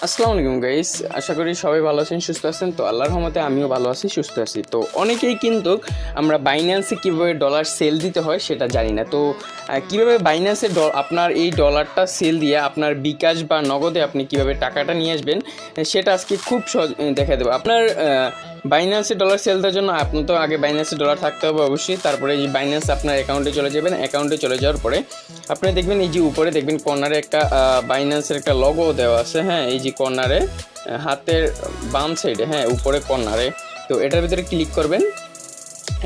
আসসালামু আলাইকুম গাইস, আশা করি সবাই ভালো আছেন, সুস্থ আছেন। তো আল্লাহর রহমতে আমিও ভালো আছি, সুস্থ আছি। তো অনেকেই কিন্তু আমরা বাইন্যান্সে কীভাবে ডলার সেল দিতে হয় সেটা জানি না। তো কীভাবে বাইন্যান্সে আপনার এই ডলারটা সেল দিয়ে আপনার বিকাশ বা নগদে আপনি কীভাবে টাকাটা নিয়ে আসবেন সেটা আজকে খুব সহজ দেখা দেবো। আপনার বাইন্যান্সে ডলার সেল দেওয়ার জন্য আপনার তো আগে বাইন্যান্সে ডলার থাকতে হবে অবশ্যই। তারপরে এই বাইন্যান্স আপনার অ্যাকাউন্টে চলে যাবেন। অ্যাকাউন্টে চলে যাওয়ার পরে আপনি দেখবেন এই যে উপরে দেখবেন কর্নারে একটা বাইন্যান্সের একটা লোগো দেওয়া আছে। হ্যাঁ, এই যে কর্নারে হাতের বাম সাইডে, হ্যাঁ উপরে কর্নারে। তো এটার ভিতরে ক্লিক করবেন।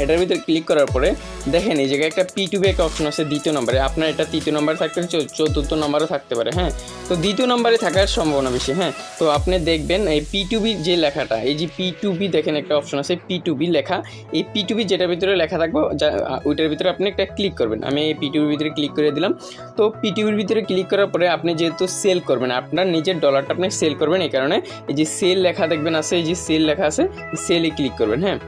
এটার ভিতরে ক্লিক করার পরে দেখেন এই জায়গায় একটা P2B একটা অপশন আছে দ্বিতীয় নম্বরে। আপনার এটা তৃতীয় নম্বরে থাকতে পারে, চতুর্থ নম্বরও থাকতে পারে। হ্যাঁ, তো দ্বিতীয় নম্বরে থাকার সম্ভাবনা বেশি। হ্যাঁ, তো আপনি দেখবেন এই P2B যে লেখাটা, এই যে P2B দেখেন একটা অপশন আছে P2B লেখা। এই P2B যেটার ভিতরে লেখা থাকবে ওইটার ভিতরে আপনি একটা ক্লিক করবেন। আমি এই P2B ভিতরে ক্লিক করে দিলাম। তো P2Bর ভিতরে ক্লিক করার পরে আপনি যেহেতু সেল করবেন, আপনার নিজের ডলারটা আপনি সেল করবেন, এই কারণে এই যে সেল লেখা দেখবেন আছে, এই যে সেল লেখা আছে, সেলে ক্লিক করবেন। হ্যাঁ,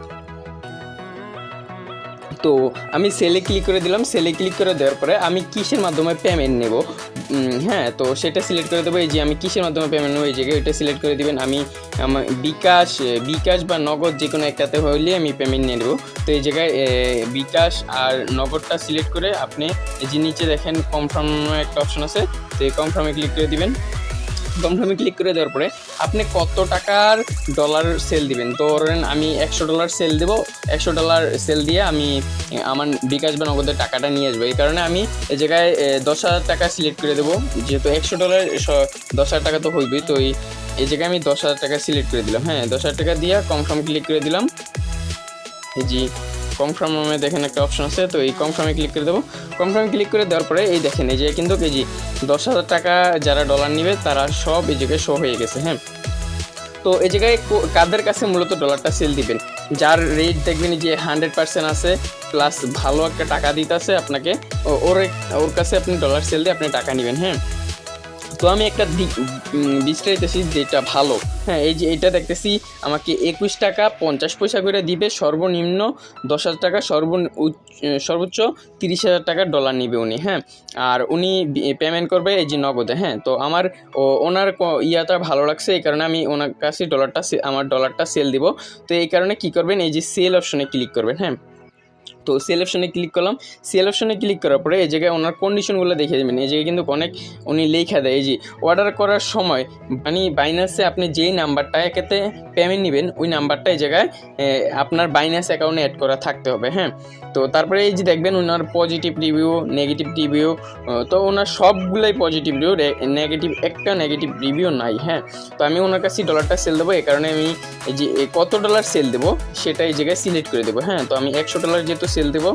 তো আমি সেলে ক্লিক করে দিলাম। সেলে ক্লিক করে দেওয়ার পরে আমি কিসের মাধ্যমে পেমেন্ট নেব, হ্যাঁ তো সেটা সিলেক্ট করে দেবো। এই যে আমি কিসের মাধ্যমে পেমেন্ট নেবো এই জায়গায় ওইটা সিলেক্ট করে দেবেন। আমি আমার বিকাশ বা নগদ যে কোনো একটাতে হইলে আমি পেমেন্ট নিয়ে নেবো। তো এই জায়গায় বিকাশ আর নগদটা সিলেক্ট করে আপনি এই যে নিচে দেখেন কনফার্ম একটা অপশন আছে, তো এই কনফার্মে ক্লিক করে দিবেন। কনফার্মে ক্লিক করে দেওয়ার পরে আপনি কত টাকার ডলার সেল দিবেন। ধরেন আমি $100 সেল দেবো। $100 সেল দিয়ে আমি আমার বিকাশ বা নগদের টাকাটা নিয়ে আসবো। এই কারণে আমি এই জায়গায় 10,000 টাকা সিলেক্ট করে দেবো। যেহেতু $100 10,000 টাকা তো হইবেই, তো এই জায়গায় আমি 10,000 টাকা সিলেক্ট করে দিলাম। হ্যাঁ, 10,000 টাকা দিয়ে কনফার্ম ক্লিক করে দিলাম। এই যে কনফার্ম নামে দেখেন একটা অপশন আছে, তো এই কনফার্মে ক্লিক করে দেবো। কনফার্মে ক্লিক করে দেওয়ার পরে এই দেখেন এই যে কিন্তু এই যে 10,000 টাকা যারা ডলার নেবে তারা সব এই জায়গায় শো হয়ে গেছে। হ্যাঁ, তো এই জায়গায় কাদের কাছে মূলত ডলারটা সেল দিবেন, যার রেট দেখবেন যে 100% আছে প্লাস ভালো একটা টাকা দিতে আছে আপনাকে, ওর কাছে আপনি ডলার সেল দিয়ে আপনি টাকা নেবেন। হ্যাঁ, তো আমি একটা বিস্তারিতেছি যেটা ভালো। হ্যাঁ, এই যে এটা দেখতেছি আমাকে 21 টাকা 50 পয়সা করে দিবে, সর্বনিম্ন 10,000 টাকা, সর্বোচ্চ 30,000 টাকার ডলার নিবে উনি। হ্যাঁ, আর উনি পেমেন্ট করবে এই যে নগদে। হ্যাঁ, তো আমার ওনার ইয়াটা ভালো লাগছে, এই কারণে আমি ওনার কাছে আমার ডলারটা সেল দিব। তো এই কারণে কি করবেন, এই যে সেল অপশনে ক্লিক করবেন। হ্যাঁ, তো সেল অপশনে ক্লিক করলাম। সেল অপশনে ক্লিক করার পরে এই জায়গায় ওনার কন্ডিশনগুলো দেখে দেবেন। এই জায়গায় কিন্তু অনেক উনি লেখা দেয়, এই যে অর্ডার করার সময় মানে বাইন্যান্সে আপনি যেই নাম্বারটা একেতে পেমেন্ট নেবেন ওই নাম্বারটা এই জায়গায় আপনার বাইন্যান্স অ্যাকাউন্টে অ্যাড করা থাকতে হবে। হ্যাঁ, তো তারপরে এই যে দেখবেন ওনার পজিটিভ রিভিউ, নেগেটিভ রিভিউ, তো ওনার সবগুলোই পজিটিভ রিভিউ, একটা নেগেটিভ রিভিউ নাই। হ্যাঁ, তো আমি ওনার কাছে ডলারটা সেল দেবো, এই কারণে আমি এই যে কত ডলার সেল দেবো সেটা এই জায়গায় সিলেক্ট করে দেবো। হ্যাঁ, তো আমি $100 যেহেতু সেল দেবো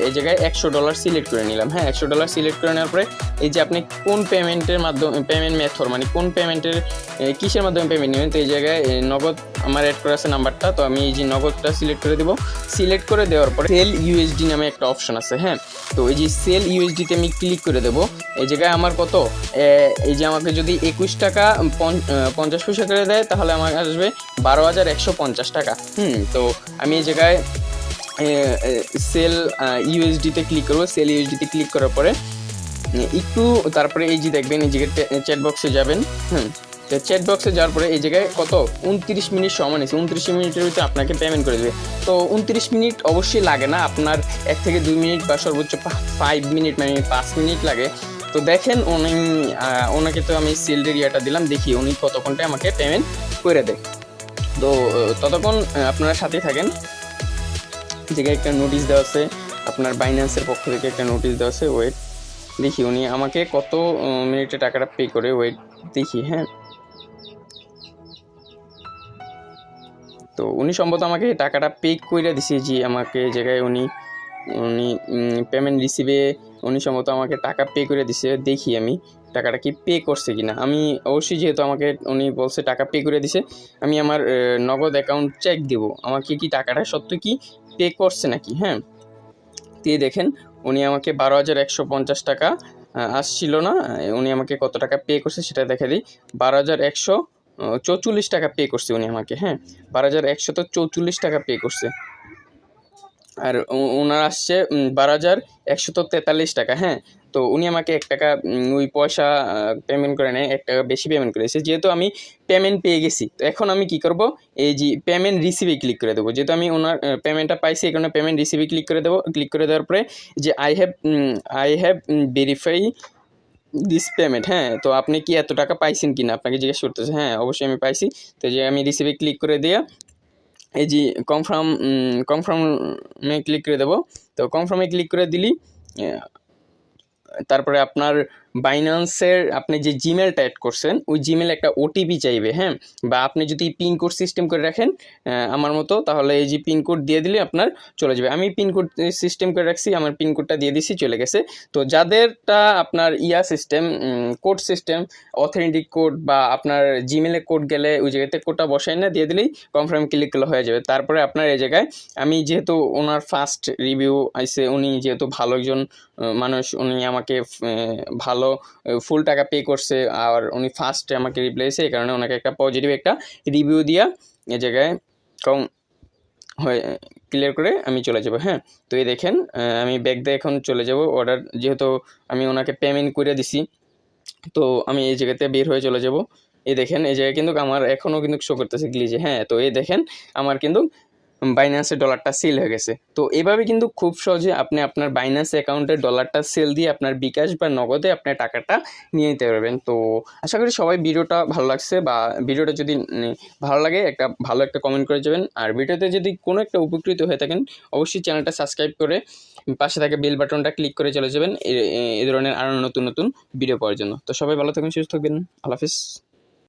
এই জায়গায় $100 সিলেক্ট করে নিলাম। হ্যাঁ, $100 সিলেক্ট করে নেওয়ার পরে এই যে আপনি কোন পেমেন্টের মাধ্যমে, পেমেন্ট মেথড মানে কোন পেমেন্টের কিসের মাধ্যমে পেমেন্ট নেবেন, তো এই জায়গায় নগদ আমার অ্যাড করা আছে নাম্বারটা, তো আমি এই যে নগদটা সিলেক্ট করে দেবো। সিলেক্ট করে দেওয়ার পরে সেল ইউএসডি নামে একটা অপশন আছে। হ্যাঁ, তো এই যে সেল ইউএসডিতে আমি ক্লিক করে দেবো। এই জায়গায় আমার কত, এই যে আমাকে যদি 21 টাকা 50 পয়সা করে দেয় তাহলে আমার আসবে 12,150 টাকা। তো আমি এই জায়গায় সেল ইউএসডিতে ক্লিক করবো। সেল ইউএসডিতে ক্লিক করার পরে একটু তারপরে এই যে দেখবেন এই জায়গায় চ্যাট বক্সে যাবেন। তো চ্যাট বক্সে যাওয়ার পরে এই জায়গায় কত 29 মিনিট সময় নিয়েছে। 29 মিনিটের ভিতরে আপনাকে পেমেন্ট করে দেবে। তো 29 মিনিট অবশ্যই লাগে না, আপনার 1 থেকে 2 মিনিট বা সর্বোচ্চ 5 মিনিট মানে 5 মিনিট লাগে। তো দেখেন ওনাকে তো আমি সেলের ইয়াটা দিলাম, দেখি উনি কতক্ষণটায় আমাকে পেমেন্ট করে দেয়। তো ততক্ষণ আপনারা সাথেই থাকেন। জায়গায় একটা নোটিশ দেওয়া আছে, আপনার বাইন্যান্সের পক্ষ থেকে একটা নোটিশ দেওয়া আছে, ওয়েট দেখি উনি আমাকে কত মিনিটে টাকাটা পে করে, ওয়েট দেখি। হ্যাঁ, তো উনি সম্ভবত আমাকে টাকাটা পে করে দিছে, যে আমাকে জায়গায় উনি পেমেন্ট রিসিভে উনি সম্ভবত আমাকে টাকা পে করে দিছে। দেখি আমি টাকাটা কি পে করছে কিনা। আমি অবশ্যই যেহেতু আমাকে উনি বলছে টাকা পে করে দিছে, আমি আমার নগদ অ্যাকাউন্ট চেক দেবো আমাকে কি টাকাটা সত্য কি পে করছে নাকি। হ্যাঁ, দিয়ে দেখেন উনি আমাকে 12,150 টাকা আসছিল না, উনি আমাকে কত টাকা পে করছে সেটা দেখা দিই। 12,144 টাকা পে করছে উনি আমাকে। হ্যাঁ, 12,144 টাকা পে করছে। আর ওনার আসছে 12,143 টাকা। হ্যাঁ, তো উনি আমাকে 1 টাকা ওই পয়সা পেমেন্ট করে নেয়, 1 টাকা বেশি পেমেন্ট করেছে। যেহেতু আমি পেমেন্ট পেয়ে গেছি, তো এখন আমি কি করব, এই যে পেমেন্ট রিসিভে ক্লিক করে দেবো। যেহেতু আমি ওনার পেমেন্টটা পাইছি, এই কারণে পেমেন্ট রিসিভে ক্লিক করে দেবো। ক্লিক করে দেওয়ার পরে যে I have verify this payment, হ্যাঁ, তো আপনি কি এত টাকা পাইছেন কিনা আপনাকে জিজ্ঞেস করতেছে। হ্যাঁ, অবশ্যই আমি পাইছি। তো যে আমি রিসিভে ক্লিক করে দিয়ে এই যে কনফার্মে ক্লিক করে দেবো। তো কনফার্মে ক্লিক করে দিলি তারপরে আপনার বাইন্যান্সের আপনি যে জিমেলটা অ্যাড করছেন ওই জিমেলে একটা ওটিপি চাইবে, হ্যাঁ, বা আপনি যদি পিনকোড সিস্টেম করে রাখেন আমার মতো, তাহলে এই যে পিনকোড দিয়ে দিলে আপনার চলে যাবে। আমি পিনকোড সিস্টেম করে রাখছি, আমার পিনকোডটা দিয়ে দিছি, চলে গেছে। তো যাদেরটা আপনার system, code system, authentic code বা আপনার জিমেলে কোড গেলে ওই জায়গাতে কোডটা বসাই না, দিয়ে দিলেই কনফার্ম ক্লিক করলে হয়ে যাবে। তারপরে আপনার এই জায়গায় আমি যেহেতু ওনার ফার্স্ট রিভিউ আইসে, উনি যেহেতু ভালো একজন মানুষ, উনি আমাকে ভালো ফুল টাকা পে করছে আর উনি ফার্স্টে আমাকে রিপ্লাই দিয়েছে, এই কারণে ওনাকে একটা পজিটিভ একটা রিভিউ দিয়া এই জায়গায় কম হয়ে ক্লিয়ার করে আমি চলে যাব। হ্যাঁ, তো এই দেখেন আমি ব্যাক দিয়ে এখন চলে যাব অর্ডার, যেহেতু আমি ওনাকে পেমেন্ট করে দিছি, তো আমি এই জায়গাতে বের হয়ে চলে যাব। এই দেখেন এই জায়গায় কিন্তু আমার এখনও কিন্তু শো করতেছে গ্লিজে। হ্যাঁ, তো এই দেখেন আমার কিন্তু বাইন্যান্সের ডলারটা সেল হয়ে গেছে। তো এভাবে কিন্তু খুব সহজে আপনি আপনার বাইন্যান্স অ্যাকাউন্টের ডলারটা সেল দিয়ে আপনার বিকাশ বা নগদে আপনার টাকাটা নিয়ে নিতে পারবেন। তো আশা করি সবাই ভিডিওটা ভালো লাগছে, বা ভিডিওটা যদি ভালো লাগে ভালো একটা কমেন্ট করে যাবেন। আর ভিডিওতে যদি কোনো একটা উপকৃত হয়ে থাকেন অবশ্যই চ্যানেলটা সাবস্ক্রাইব করে পাশে থাকা বেল বাটনটা ক্লিক করে চলে যাবেন এই ধরনের আরও নতুন নতুন ভিডিও পাওয়ার জন্য। তো সবাই ভালো থাকবেন, সুস্থ থাকবেন, আল্লাহ হাফিজ।